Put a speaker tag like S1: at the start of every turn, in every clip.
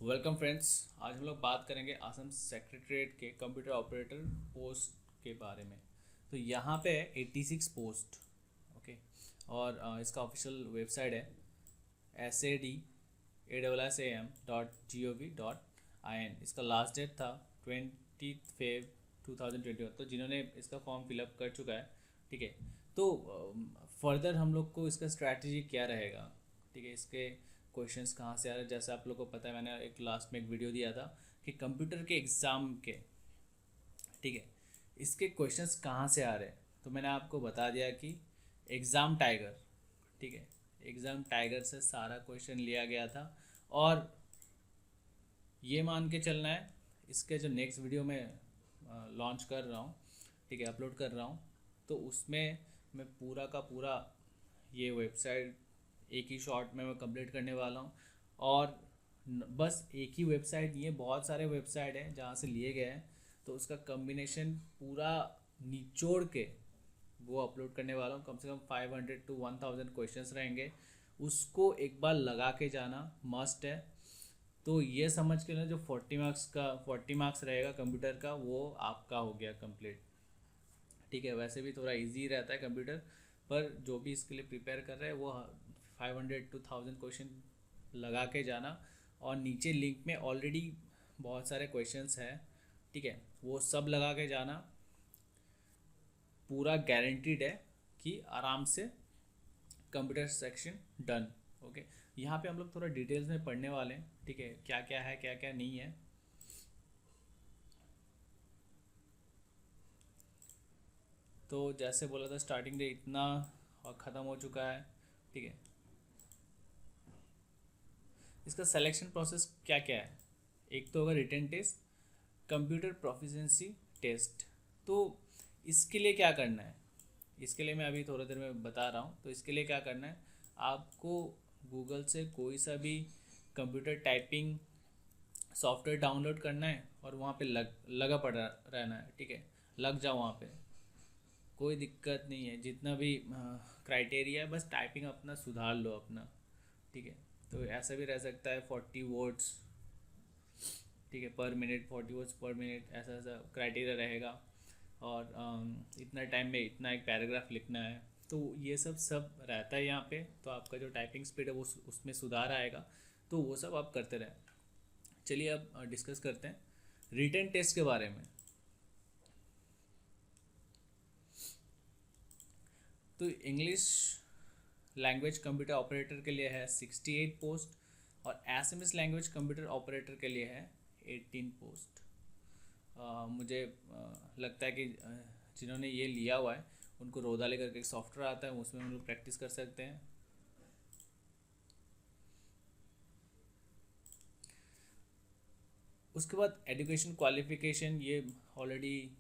S1: Welcome friends. आज हम लोग बात करेंगे असम सेक्रेटरीट के कंप्यूटर ऑपरेटर पोस्ट के बारे में। तो यहाँ पे 86 पोस्ट। ओके। और इसका ऑफिशियल वेबसाइट है sad.asam.gov.in। इसका लास्ट डेट था 20 Feb 2021। तो जिन्होंने इसका फॉर्म फिलअप कर चुका है, ठीक है। तो फर्दर हम लोग को इसका स्ट्रैटेजी क्या रहेगा, ठीक है। इसके क्वेश्चंस कहाँ से आ रहे हैं, जैसे आप लोगों को पता है, मैंने एक लास्ट में एक वीडियो दिया था कि कंप्यूटर के एग्ज़ाम के, ठीक है, इसके क्वेश्चंस कहाँ से आ रहे हैं। तो मैंने आपको बता दिया कि एग्ज़ाम टाइगर, ठीक है, एग्ज़ाम टाइगर से सारा क्वेश्चन लिया गया था। और ये मान के चलना है, इसके जो नेक्स्ट वीडियो में लॉन्च कर रहा हूँ, ठीक है, अपलोड कर रहा हूँ, तो उसमें मैं पूरा का पूरा ये वेबसाइट एक ही शॉट में मैं कंप्लीट करने वाला हूँ। और बस एक ही वेबसाइट नहीं है, बहुत सारे वेबसाइट हैं जहाँ से लिए गए हैं, तो उसका कम्बिनेशन पूरा निचोड़ के वो अपलोड करने वाला हूँ। कम से कम 500 to 1000 क्वेश्चंस रहेंगे, उसको एक बार लगा के जाना मस्ट है। तो ये समझ के ना, जो 40 मार्क्स रहेगा कंप्यूटर का, वो आपका हो गया कंप्लीट, ठीक है। वैसे भी थोड़ा इजी रहता है कंप्यूटर, पर जो भी इसके लिए प्रिपेयर कर रहे हैं वो 500 to 1000 क्वेश्चन लगा के जाना। और नीचे लिंक में ऑलरेडी बहुत सारे क्वेश्चंस हैं, ठीक है, वो सब लगा के जाना। पूरा गारंटीड है कि आराम से कंप्यूटर सेक्शन डन। ओके। यहाँ पे हम लोग थोड़ा डिटेल्स में पढ़ने वाले हैं, ठीक है, क्या क्या है क्या क्या नहीं है। तो जैसे बोला था स्टार्टिंग डे इतना और ख़त्म हो चुका है, ठीक है। इसका सिलेक्शन प्रोसेस क्या क्या है। एक तो होगा written test, computer proficiency test. तो इसके लिए क्या करना है, इसके लिए मैं अभी थोड़ी देर में बता रहा हूँ। तो इसके लिए क्या करना है, आपको गूगल से कोई सा भी कंप्यूटर टाइपिंग सॉफ्टवेयर डाउनलोड करना है और वहाँ पे लगा पड़ा रहना है, ठीक है। लग जाओ वहाँ पे, कोई दिक्कत नहीं है। जितना भी क्राइटेरिया है, बस टाइपिंग अपना सुधार लो अपना, ठीक है। तो ऐसा भी रह सकता है 40 वर्ड्स, ठीक है, पर मिनट, 40 वर्ड्स पर मिनट, ऐसा ऐसा क्राइटेरिया रहेगा। और इतना टाइम में इतना एक पैराग्राफ लिखना है। तो ये सब रहता है यहाँ पे। तो आपका जो टाइपिंग स्पीड है वो उसमें सुधार आएगा। तो वो सब आप करते रहें। चलिए अब डिस्कस करते हैं रिटन टेस्ट के बारे में। तो इंग्लिश लैंग्वेज कंप्यूटर ऑपरेटर के लिए है 68 पोस्ट, और एसएमएस लैंग्वेज कंप्यूटर ऑपरेटर के लिए है 18 पोस्ट। मुझे लगता है कि जिन्होंने ये लिया हुआ है उनको रोदाले करके एक सॉफ्टवेयर आता है, उसमें हम लोग प्रैक्टिस कर सकते हैं। उसके बाद एजुकेशन क्वालिफिकेशन, ये ऑलरेडी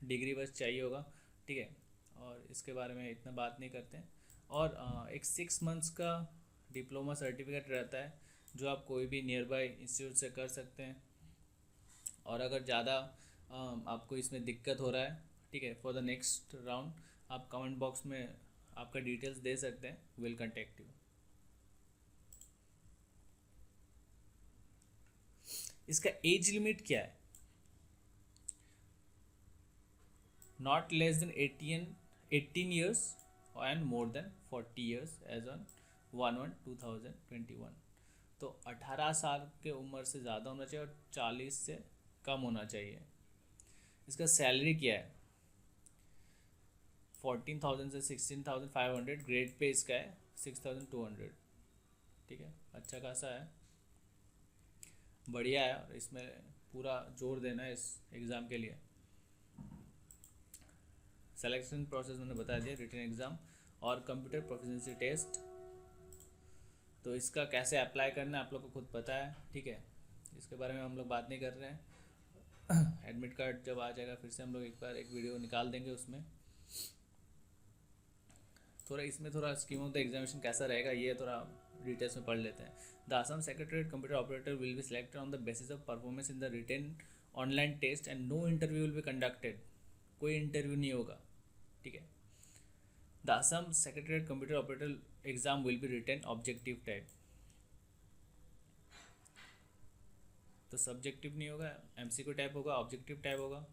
S1: डिग्री बस चाहिए होगा, ठीक है। और इसके बारे में इतना बात नहीं करते हैं। और एक 6 मंथ्स का डिप्लोमा सर्टिफिकेट रहता है, जो आप कोई भी नियर बाई इंस्टीट्यूट से कर सकते हैं। और अगर ज़्यादा आपको इसमें दिक्कत हो रहा है, ठीक है, फॉर द नेक्स्ट राउंड आप कमेंट बॉक्स में आपका डिटेल्स दे सकते हैं, विल कंटेक्ट यू। इसका एज लिमिट क्या है, not less than 18 years and more than 40 years age on 1/1/2021। तो 18 साल के उम्र से ज़्यादा होना चाहिए और 40 से कम होना चाहिए। इसका सैलरी क्या है, 14,000 से 16,500। ग्रेड पे इसका है 6,200, ठीक है, अच्छा खासा है, बढ़िया है। और इसमें पूरा जोर देना है इस एग्ज़ाम के लिए। सिलेक्शन प्रोसेस मैंने बता दिया, रिटन एग्ज़ाम और कंप्यूटर प्रोफिशिएंसी टेस्ट। तो इसका कैसे अप्लाई करना है आप लोग को खुद पता है, ठीक है, इसके बारे में हम लोग बात नहीं कर रहे हैं। एडमिट कार्ड जब आ जाएगा फिर से हम लोग एक बार एक वीडियो निकाल देंगे, उसमें थोड़ा इसमें थोड़ा स्कीम ऑफ द एग्जामिनेशन कैसा रहेगा ये थोड़ा डिटेल्स में पढ़ लेते हैं। The Assam secretariat computer operator will be selected on the basis of performance in the written online test and no interview will be conducted. कोई इंटरव्यू नहीं होगा, ठीक है। The Assam secretariat computer operator exam will be written objective type. तो subjective नहीं होगा, MCQ type होगा, objective type होगा।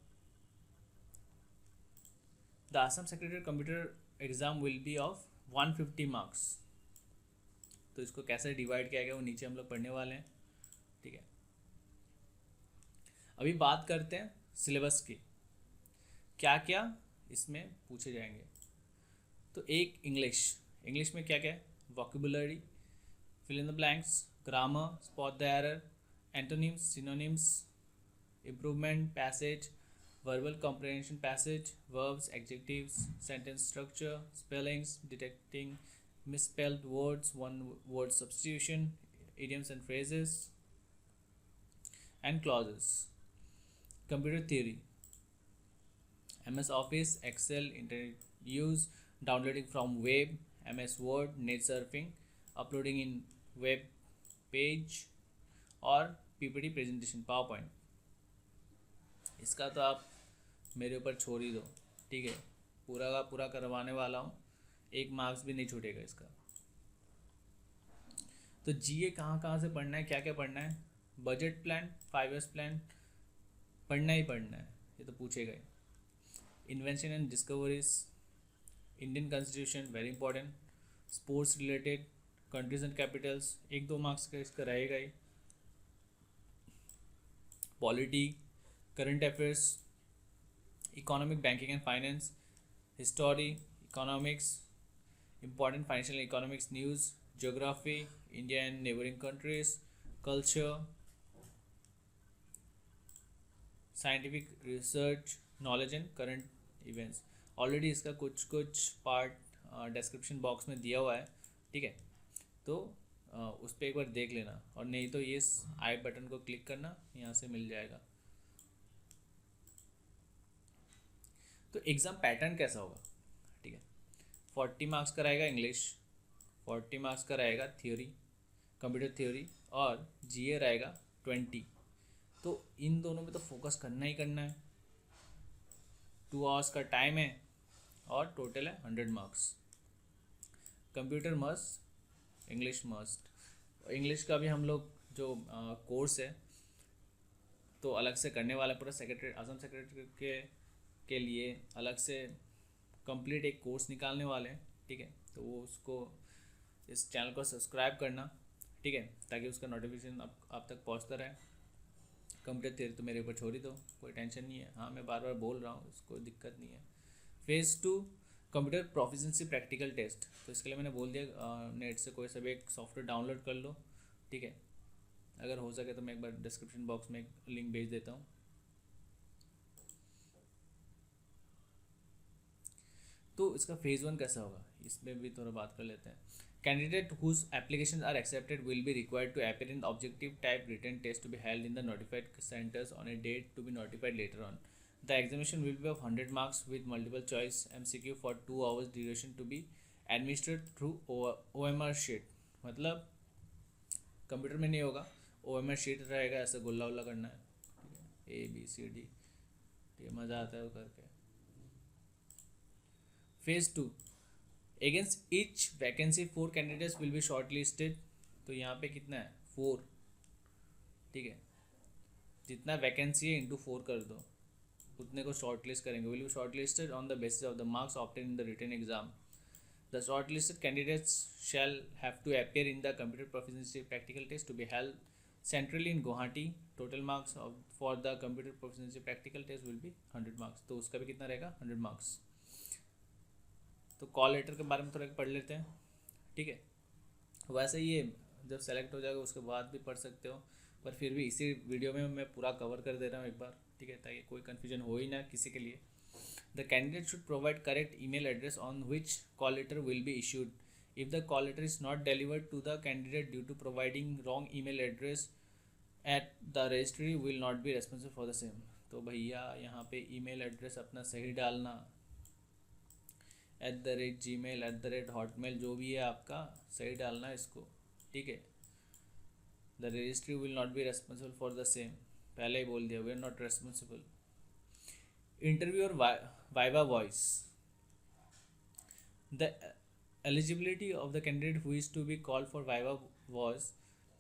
S1: The Assam secretary computer exam will be of 150 marks. तो इसको कैसे डिवाइड किया गया वो नीचे हम लोग पढ़ने वाले हैं, ठीक है। अभी बात करते हैं सिलेबस की, क्या क्या इसमें पूछे जाएंगे। तो एक इंग्लिश, इंग्लिश में क्या क्या है, vocabulary, fill in the blanks, grammar, spot the error, antonyms, synonyms, improvement, passage, verbal comprehension passage, verbs, adjectives, sentence structure, spellings, detecting misspelled words, one word substitution, idioms and phrases, and clauses. Computer theory, MS Office, Excel, internet use, downloading from web, MS Word, net surfing, uploading in web page और PPT presentation power point. इसका तो आप मेरे ऊपर छोड़ ही दो, ठीक है, पूरा का पूरा करवाने वाला हूँ, 1 मार्क्स भी नहीं छूटेगा इसका। तो जीए कहाँ कहाँ से पढ़ना है, क्या क्या पढ़ना है, बजट प्लान, 5 ईयर्स प्लान पढ़ना ही पढ़ना है, ये तो पूछेगा ही। Invention and discoveries, Indian constitution very important, sports related, countries and capitals 1-2 marks का इसका रहेगा ही। Polity, current affairs, economic, banking and finance, history, economics, important financial economics news, geography, India and neighbouring countries, culture, scientific research, knowledge and current events. Already इसका कुछ कुछ part description box में दिया हुआ है, ठीक है, तो उस पर एक बार देख लेना, और नहीं तो ये आई बटन को क्लिक करना, यहाँ से मिल जाएगा। तो एग्ज़ाम पैटर्न कैसा होगा, ठीक है, 40 मार्क्स का रहेगा इंग्लिश, 40 मार्क्स का रहेगा थियोरी, कंप्यूटर थ्योरी, और जीए रहेगा 20। तो इन दोनों में तो फोकस करना ही करना है। 2 आवर्स का टाइम है और टोटल है 100 marks. Computer must, English must. English का भी हम लोग जो कोर्स है तो अलग से करने वाला, पूरा सेक्रेटरी, आसाम सेक्रेटरी के लिए अलग से कंप्लीट एक कोर्स निकालने वाले हैं, ठीक है। तो वो उसको, इस चैनल को सब्सक्राइब करना, ठीक है, ताकि उसका नोटिफिकेशन आप तक पहुंचता रहे। कंप्यूटर थ्योरी तो मेरे ऊपर छोड़ ही दो, कोई टेंशन नहीं है, हाँ मैं बार बार बोल रहा हूँ, उसको दिक्कत नहीं है। Phase 2 computer proficiency practical test. तो इसके लिए मैंने बोल दिया नेट से कोई सा भी एक सॉफ्टवेयर डाउनलोड कर लो, ठीक है, अगर हो सके तो मैं एक बार डिस्क्रिप्शन बॉक्स में एक लिंक भेज देता हूँ। तो इसका फेज़ 1 कैसा होगा, इसमें भी थोड़ा बात कर लेते हैं। Candidate whose application are accepted will be required to appear in objective type written test to be held in the notified centres on a date to be notified later on. The examination will be of 100 marks with multiple choice MCQ for 2 hours duration to be administered through OMR sheet। मतलब computer में नहीं होगा, OMR sheet रहेगा, ऐसे गुल्ला उल्ला करना है, ठीक है, ABCD, ये मज़ा आता है वो करके। Phase 2 against each vacancy 4 candidates will be short listed. तो यहाँ पे कितना है, 4, ठीक है, जितना वैकेंसी है इंटू 4 कर दो, उतने को शॉर्ट लिस्ट करेंगे। Will be short listed on the basis of the marks obtain in the written exam. The short listed candidates shall have to appear in the computer proficiency practical test to be held centrally in Guwahati. Total marks for the computer proficiency practical test will be 100 marks. तो उसका भी कितना रहेगा, 100 marks. तो call letter के बारे में थोड़ा पढ़ लेते हैं, ठीक है। वैसे ये जब सेलेक्ट हो जाएगा उसके बाद भी पढ़ सकते हो, पर फिर भी इसी वीडियो में मैं पूरा कवर कर दे रहा हूँ एक बार, ठीक है, ताकि कोई कन्फ्यूजन हो ही ना किसी के लिए। The candidate should provide correct email address on which call letter will be issued. If the call letter is not delivered to the candidate due to providing wrong email address at the registry will not be responsible for the same. तो भैया यहाँ पे email address अपना सही डालना, @gmail @hotmail जो भी है आपका सही डालना है इसको, ठीक है। The registry will not be responsible for the same, पहले ही बोल दिया, we are not responsible. Interview और viva voce. The eligibility of the candidate who is to be called for viva voce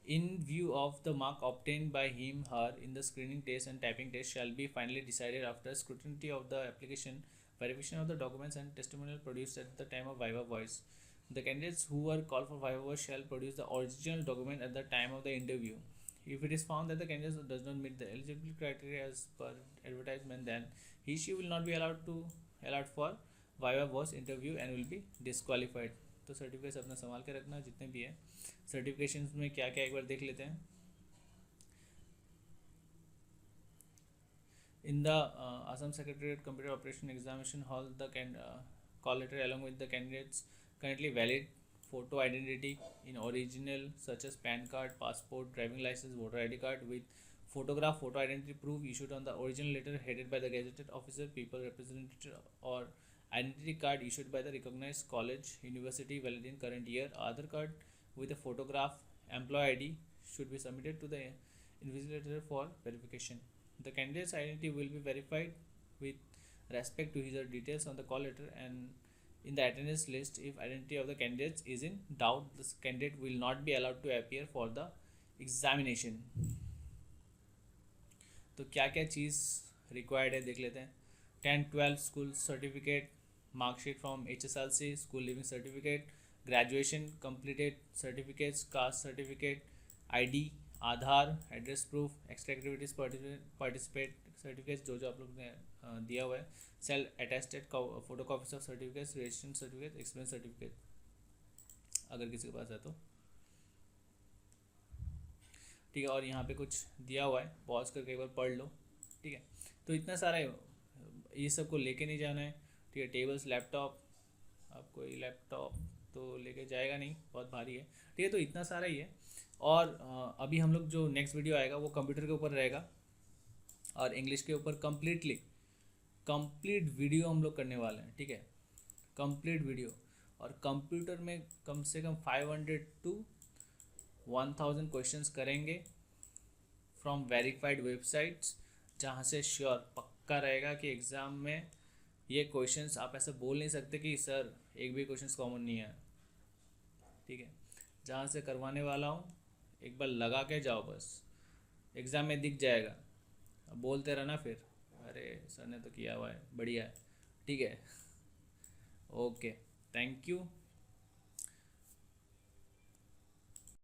S1: in view of the mark obtained by him her in the screening test and typing test shall be finally decided after scrutiny of the application, verification of the documents and testimonial produced at the time of viva voice. The candidates who are called for viva voice shall produce the original document at the time of the interview. If it is found that the candidate does not meet the eligibility criteria as per advertisement, then he she will not be allowed for viva voice interview and will be disqualified. तो certificates अपना संभाल के रखना जितने भी है. Certification में क्या क्या एक बार देख लेते हैं. In the Assam Secretariat Computer Operation Examination Hall, the call letter along with the candidates currently valid photo identity in original such as PAN card, passport, driving license, voter ID card with photograph photo identity proof issued on the original letter headed by the gazetted officer, people representative or identity card issued by the recognized college, university valid in current year, Aadhaar card with a photograph, employee ID should be submitted to the invigilator for verification. The candidate's identity will be verified with respect to his or details on the call letter and in the attendance list. If identity of the candidates is in doubt, this candidate will not be allowed to appear for the examination. तो क्या क्या चीज़ required है देख लेते हैं. 10-12 school certificate, marksheet from HSLC, school leaving certificate, graduation completed certificates, caste certificate, ID, Aadhaar, address proof, extra activities participate certificates जो आप लोग ने दिया हुआ है, self attested photo copies of certificates, registration certificate, experience certificate अगर किसी के पास है तो ठीक है. और यहाँ पे कुछ दिया हुआ है, पॉज करके एक बार पढ़ लो. ठीक है, तो इतना सारा है, ये सब को लेके नहीं जाना है. ठीक है, टेबल्स, लैपटॉप, आप कोई लैपटॉप तो लेके जाएगा नहीं, बहुत भारी है. ठीक है, तो इतना सारा ही है. और अभी हम लोग जो नेक्स्ट वीडियो आएगा वो कंप्यूटर के ऊपर रहेगा और इंग्लिश के ऊपर कंप्लीट वीडियो हम लोग करने वाले हैं. ठीक है, कंप्लीट वीडियो. और कंप्यूटर में कम से कम 500 to 1000 क्वेश्चंस करेंगे फ्रॉम वेरीफाइड वेबसाइट्स, जहाँ से श्योर पक्का रहेगा कि एग्ज़ाम में ये क्वेश्चंस आप ऐसे बोल नहीं सकते कि सर एक भी क्वेश्चंस कॉमन नहीं है. ठीक है, जहाँ से करवाने वाला हूँ एक बार लगा के जाओ, बस एग्ज़ाम में दिख जाएगा. अब बोलते रहना फिर अरे सर ने तो किया हुआ है, बढ़िया है. ठीक है, ओके, थैंक यू.